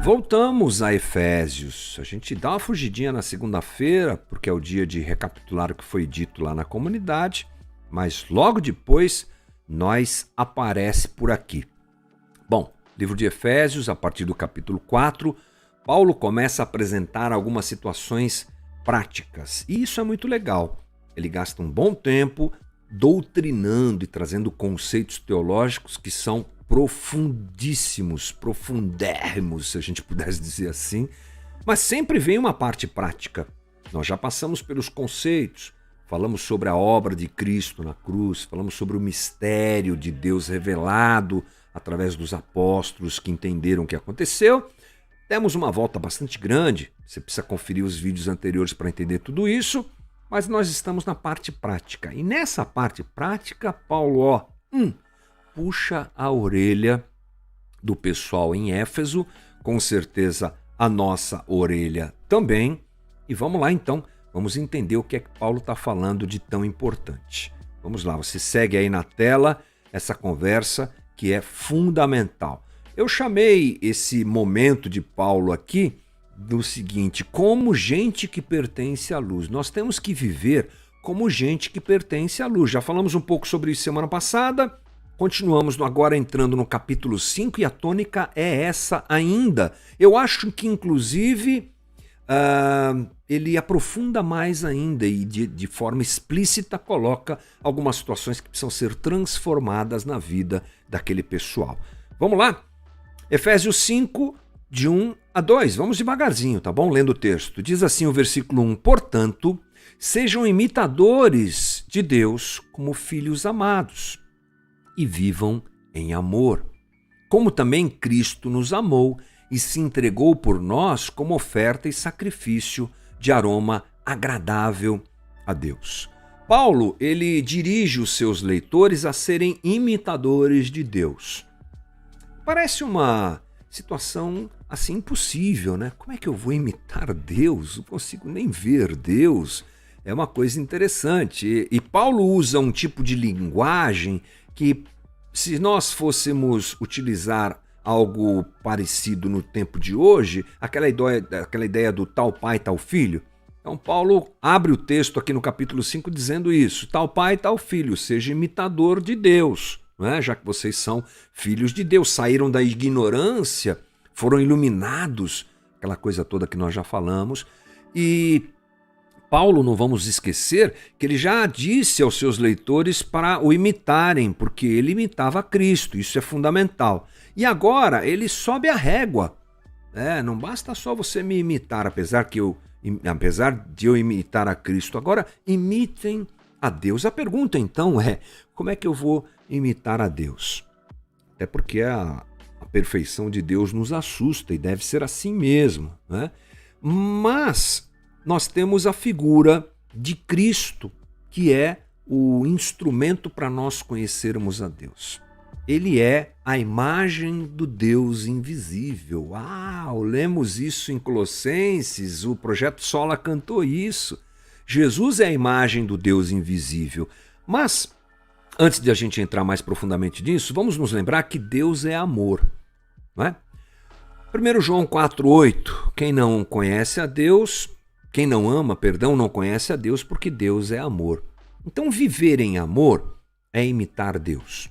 Voltamos a Efésios. A gente dá uma fugidinha na segunda-feira, porque é o dia de recapitular o que foi dito lá na comunidade, mas logo depois nós aparece por aqui. Bom, livro de Efésios, a partir do capítulo 4, Paulo começa a apresentar algumas situações práticas, e isso é muito legal. Ele gasta um bom tempo doutrinando e trazendo conceitos teológicos que são profundíssimos, profundérrimos, se a gente pudesse dizer assim, mas sempre vem uma parte prática. Nós já passamos pelos conceitos, falamos sobre a obra de Cristo na cruz, falamos sobre o mistério de Deus revelado através dos apóstolos que entenderam o que aconteceu. Demos uma volta bastante grande, você precisa conferir os vídeos anteriores para entender tudo isso, mas nós estamos na parte prática. E nessa parte prática, Paulo, puxa a orelha do pessoal em Éfeso, com certeza a nossa orelha também. E vamos lá então, vamos entender o que é que Paulo está falando de tão importante. Vamos lá, você segue aí na tela essa conversa que é fundamental. Eu chamei esse momento de Paulo aqui do seguinte: como gente que pertence à luz. Nós temos que viver como gente que pertence à luz. Já falamos um pouco sobre isso semana passada. Continuamos agora entrando no capítulo 5 e a tônica é essa ainda. Eu acho que, inclusive, ele aprofunda mais ainda e de forma explícita coloca algumas situações que precisam ser transformadas na vida daquele pessoal. Vamos lá? Efésios 5, de 1 a 2. Vamos devagarzinho, tá bom? Lendo o texto. Diz assim o versículo 1. Portanto, sejam imitadores de Deus como filhos amados e vivam em amor, como também Cristo nos amou e se entregou por nós como oferta e sacrifício de aroma agradável a Deus. Paulo, ele dirige os seus leitores a serem imitadores de Deus. Parece uma situação assim impossível, né? Como é que eu vou imitar Deus? Não consigo nem ver Deus. É uma coisa interessante. E Paulo usa um tipo de linguagem que, se nós fôssemos utilizar algo parecido no tempo de hoje, aquela ideia do tal pai, tal filho. Então Paulo abre o texto aqui no capítulo 5 dizendo isso: tal pai, tal filho, seja imitador de Deus, não é? Já que vocês são filhos de Deus, saíram da ignorância, foram iluminados, aquela coisa toda que nós já falamos. E Paulo, não vamos esquecer que ele já disse aos seus leitores para o imitarem, porque ele imitava Cristo, isso é fundamental. E agora ele sobe a régua. Não basta só você me imitar, apesar de eu imitar a Cristo. Agora imitem a Deus. A pergunta então é: como é que eu vou imitar a Deus? Até porque a perfeição de Deus nos assusta e deve ser assim mesmo, né? Mas nós temos a figura de Cristo, que é o instrumento para nós conhecermos a Deus. Ele é a imagem do Deus invisível. Lemos isso em Colossenses, o Projeto Sola cantou isso. Jesus é a imagem do Deus invisível. Mas, antes de a gente entrar mais profundamente nisso, vamos nos lembrar que Deus é amor, não é? 1 João 4,8, quem não conhece a Deus... Quem não ama, não conhece a Deus, porque Deus é amor. Então, viver em amor é imitar Deus,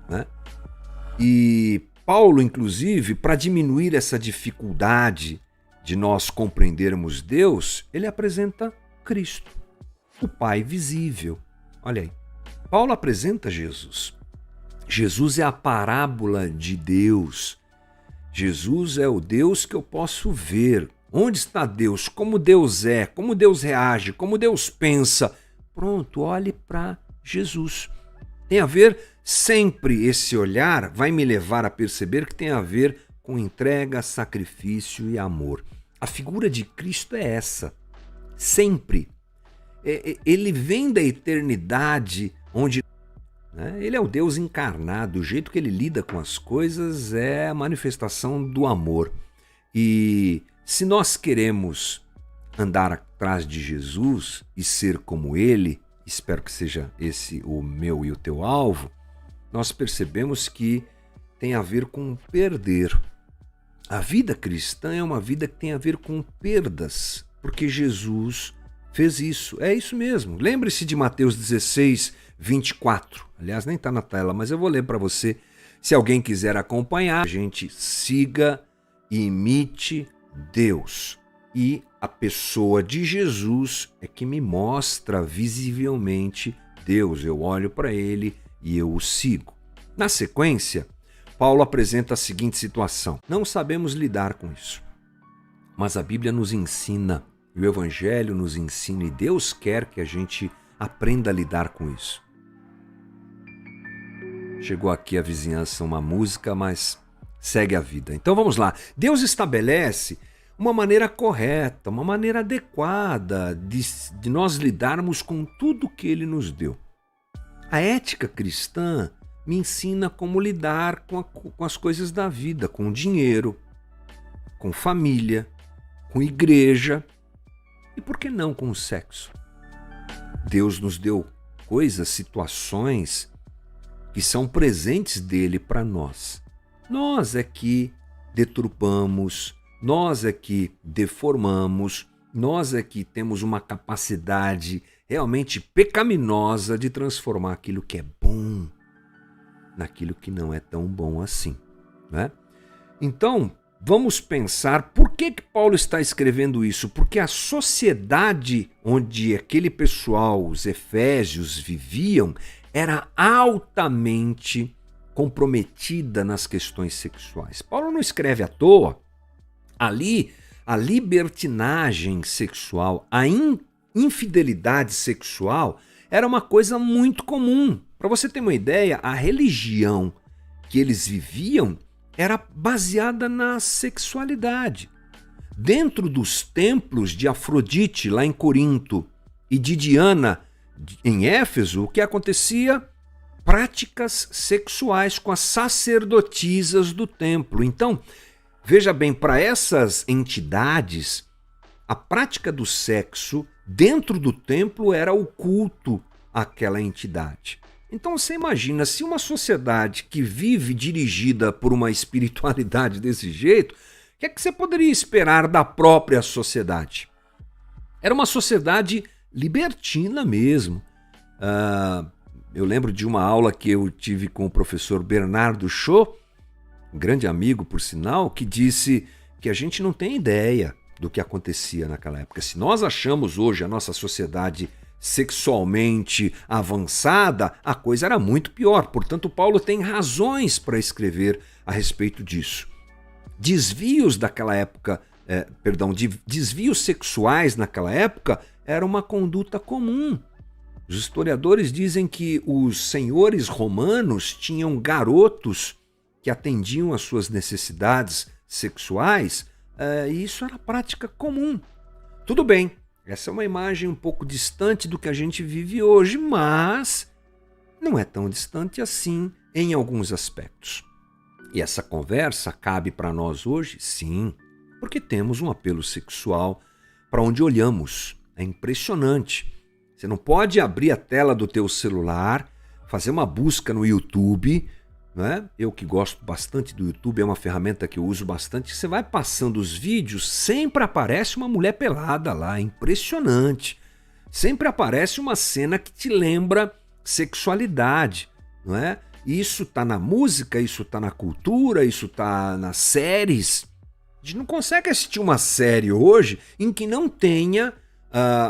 né? E Paulo, inclusive, para diminuir essa dificuldade de nós compreendermos Deus, ele apresenta Cristo, o Pai visível. Olha aí, Paulo apresenta Jesus. Jesus é a parábola de Deus. Jesus é o Deus que eu posso ver. Onde está Deus? Como Deus é? Como Deus reage? Como Deus pensa? Pronto, olhe para Jesus. Tem a ver, sempre esse olhar vai me levar a perceber que tem a ver com entrega, sacrifício e amor. A figura de Cristo é essa. Sempre. Ele vem da eternidade, onde ele é o Deus encarnado. O jeito que ele lida com as coisas é a manifestação do amor. E se nós queremos andar atrás de Jesus e ser como ele, espero que seja esse o meu e o teu alvo, nós percebemos que tem a ver com perder. A vida cristã é uma vida que tem a ver com perdas, porque Jesus fez isso. É isso mesmo. Lembre-se de Mateus 16, 24. Aliás, nem está na tela, mas eu vou ler para você. Se alguém quiser acompanhar, a gente siga e imite Deus. E a pessoa de Jesus é que me mostra visivelmente Deus. Eu olho para ele e eu o sigo. Na sequência, Paulo apresenta a seguinte situação. Não sabemos lidar com isso, mas a Bíblia nos ensina, e o Evangelho nos ensina, e Deus quer que a gente aprenda a lidar com isso. Chegou aqui a vizinhança uma música, mas segue a vida. Então vamos lá. Deus estabelece uma maneira correta, uma maneira adequada de nós lidarmos com tudo que Ele nos deu. A ética cristã me ensina como lidar com as coisas da vida, com dinheiro, com família, com igreja e, por que não, com o sexo. Deus nos deu coisas, situações que são presentes dele para nós. Nós é que deturpamos, nós é que deformamos, nós é que temos uma capacidade realmente pecaminosa de transformar aquilo que é bom naquilo que não é tão bom assim, né? Então, vamos pensar por que Paulo está escrevendo isso? Porque a sociedade onde aquele pessoal, os efésios, viviam, era altamente comprometida nas questões sexuais. Paulo não escreve à toa. Ali, a libertinagem sexual, a infidelidade sexual era uma coisa muito comum. Para você ter uma ideia, a religião que eles viviam era baseada na sexualidade. Dentro dos templos de Afrodite, lá em Corinto, e de Diana, em Éfeso, o que acontecia? Práticas sexuais com as sacerdotisas do templo. Então, veja bem, para essas entidades, a prática do sexo dentro do templo era o culto àquela entidade. Então você imagina, se uma sociedade que vive dirigida por uma espiritualidade desse jeito, o que é que você poderia esperar da própria sociedade? Era uma sociedade libertina mesmo. Eu lembro de uma aula que eu tive com o professor Bernardo Shaw, um grande amigo, por sinal, que disse que a gente não tem ideia do que acontecia naquela época. Se nós achamos hoje a nossa sociedade sexualmente avançada, a coisa era muito pior. Portanto, Paulo tem razões para escrever a respeito disso. Desvios daquela época, desvios sexuais naquela época era uma conduta comum. Os historiadores dizem que os senhores romanos tinham garotos que atendiam às suas necessidades sexuais, e isso era prática comum. Tudo bem, essa é uma imagem um pouco distante do que a gente vive hoje, mas não é tão distante assim em alguns aspectos. E essa conversa cabe para nós hoje? Sim, porque temos um apelo sexual para onde olhamos. É impressionante. Você não pode abrir a tela do teu celular, fazer uma busca no YouTube, né? Eu que gosto bastante do YouTube, é uma ferramenta que eu uso bastante. Você vai passando os vídeos, sempre aparece uma mulher pelada lá, impressionante. Sempre aparece uma cena que te lembra sexualidade, não é? Isso tá na música, isso tá na cultura, isso tá nas séries. A gente não consegue assistir uma série hoje em que não tenha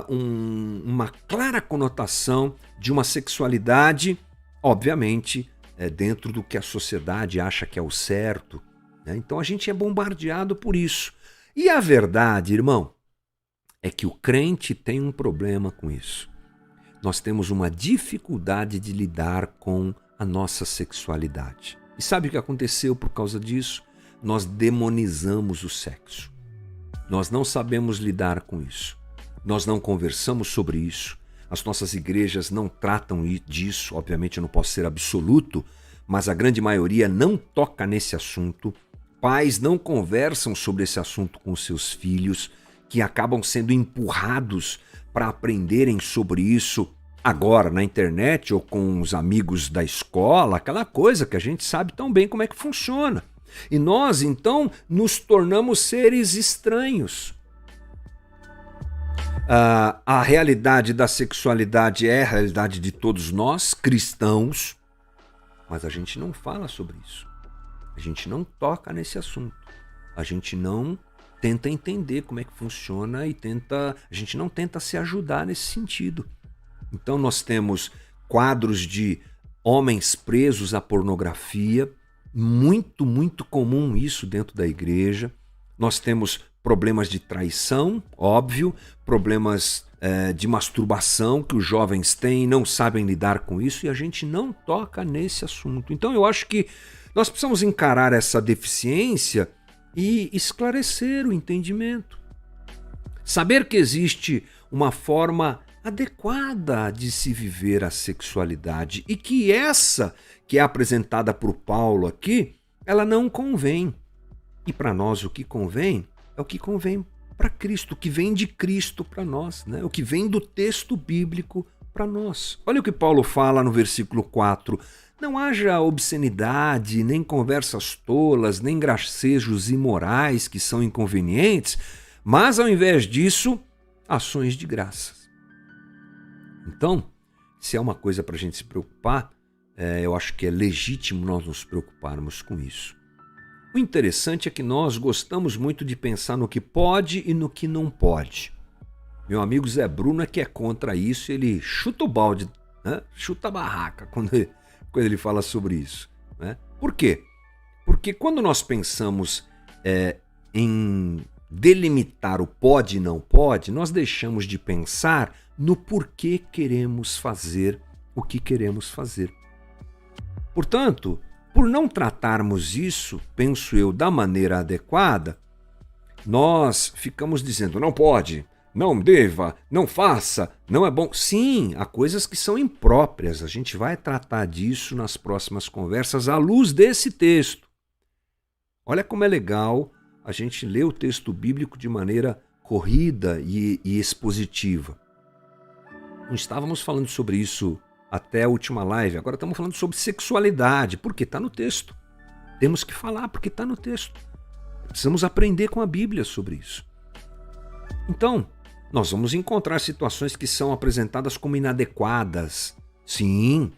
uma clara conotação de uma sexualidade, obviamente, dentro do que a sociedade acha que é o certo, né? Então a gente é bombardeado por isso. E a verdade, irmão, é que o crente tem um problema com isso. Nós temos uma dificuldade de lidar com a nossa sexualidade. E sabe o que aconteceu por causa disso? Nós demonizamos o sexo. Nós não sabemos lidar com isso. Nós não conversamos sobre isso. As nossas igrejas não tratam disso. Obviamente eu não posso ser absoluto, mas a grande maioria não toca nesse assunto. Pais não conversam sobre esse assunto com seus filhos, que acabam sendo empurrados para aprenderem sobre isso agora na internet ou com os amigos da escola, aquela coisa que a gente sabe tão bem como é que funciona. E nós, então, nos tornamos seres estranhos. A realidade da sexualidade é a realidade de todos nós, cristãos, mas a gente não fala sobre isso. A gente não toca nesse assunto. A gente não tenta entender como é que funciona e a gente não tenta se ajudar nesse sentido. Então nós temos quadros de homens presos à pornografia, muito, muito comum isso dentro da igreja. Nós temos problemas de traição, óbvio, problemas de masturbação que os jovens têm e não sabem lidar com isso, e a gente não toca nesse assunto. Então eu acho que nós precisamos encarar essa deficiência e esclarecer o entendimento. Saber que existe uma forma adequada de se viver a sexualidade e que essa que é apresentada por Paulo aqui, ela não convém. E para nós o que convém é o que convém para Cristo, o que vem de Cristo para nós, né? O que vem do texto bíblico para nós. Olha o que Paulo fala no versículo 4. Não haja obscenidade, nem conversas tolas, nem gracejos imorais que são inconvenientes, mas ao invés disso, ações de graças. Então, se é uma coisa para a gente se preocupar, eu acho que é legítimo nós nos preocuparmos com isso. O interessante é que nós gostamos muito de pensar no que pode e no que não pode. Meu amigo Zé Bruno é que é contra isso, ele chuta o balde, né? Chuta a barraca quando ele fala sobre isso, né? Por quê? Porque quando nós pensamos em delimitar o pode e não pode, nós deixamos de pensar no porquê queremos fazer o que queremos fazer. Portanto, por não tratarmos isso, penso eu, da maneira adequada, nós ficamos dizendo não pode, não deva, não faça, não é bom. Sim, há coisas que são impróprias. A gente vai tratar disso nas próximas conversas à luz desse texto. Olha como é legal a gente ler o texto bíblico de maneira corrida e expositiva. Não estávamos falando sobre isso até a última live, agora estamos falando sobre sexualidade, porque está no texto. Temos que falar porque está no texto. Precisamos aprender com a Bíblia sobre isso. Então, nós vamos encontrar situações que são apresentadas como inadequadas. Sim,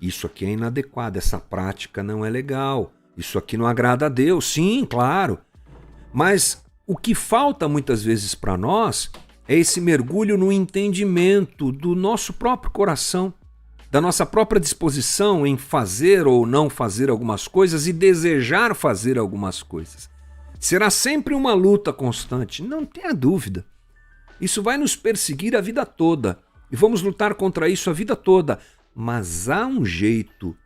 isso aqui é inadequado, essa prática não é legal, isso aqui não agrada a Deus. Sim, claro. Mas o que falta muitas vezes para nós é esse mergulho no entendimento do nosso próprio coração, da nossa própria disposição em fazer ou não fazer algumas coisas e desejar fazer algumas coisas. Será sempre uma luta constante, não tenha dúvida. Isso vai nos perseguir a vida toda e vamos lutar contra isso a vida toda. Mas há um jeito,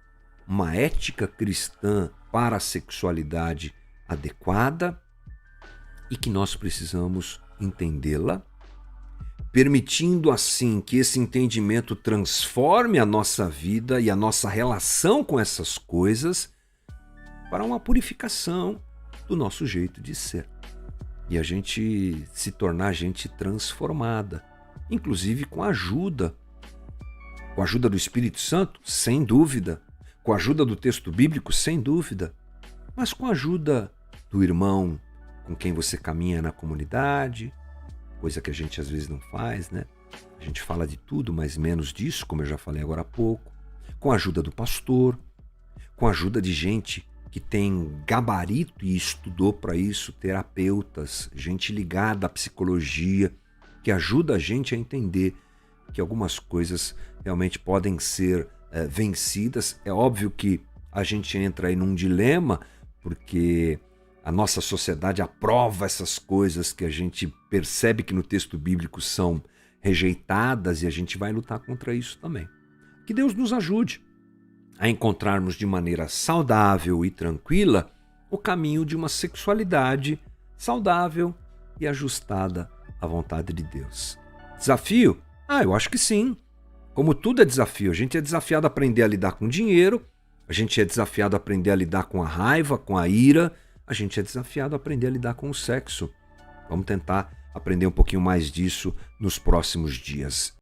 uma ética cristã para a sexualidade adequada e que nós precisamos entendê-la, permitindo assim que esse entendimento transforme a nossa vida e a nossa relação com essas coisas para uma purificação do nosso jeito de ser. E a gente se tornar gente transformada, inclusive com a ajuda do Espírito Santo, sem dúvida, com a ajuda do texto bíblico, sem dúvida, mas com a ajuda do irmão com quem você caminha na comunidade, coisa que a gente às vezes não faz, né? A gente fala de tudo, mas menos disso, como eu já falei agora há pouco, com a ajuda do pastor, com a ajuda de gente que tem gabarito e estudou para isso, terapeutas, gente ligada à psicologia, que ajuda a gente a entender que algumas coisas realmente podem ser vencidas. É óbvio que a gente entra aí num dilema, porque a nossa sociedade aprova essas coisas que a gente percebe que no texto bíblico são rejeitadas e a gente vai lutar contra isso também. Que Deus nos ajude a encontrarmos de maneira saudável e tranquila o caminho de uma sexualidade saudável e ajustada à vontade de Deus. Desafio? Eu acho que sim. Como tudo é desafio, a gente é desafiado a aprender a lidar com dinheiro, a gente é desafiado a aprender a lidar com a raiva, com a ira, a gente é desafiado a aprender a lidar com o sexo. Vamos tentar aprender um pouquinho mais disso nos próximos dias.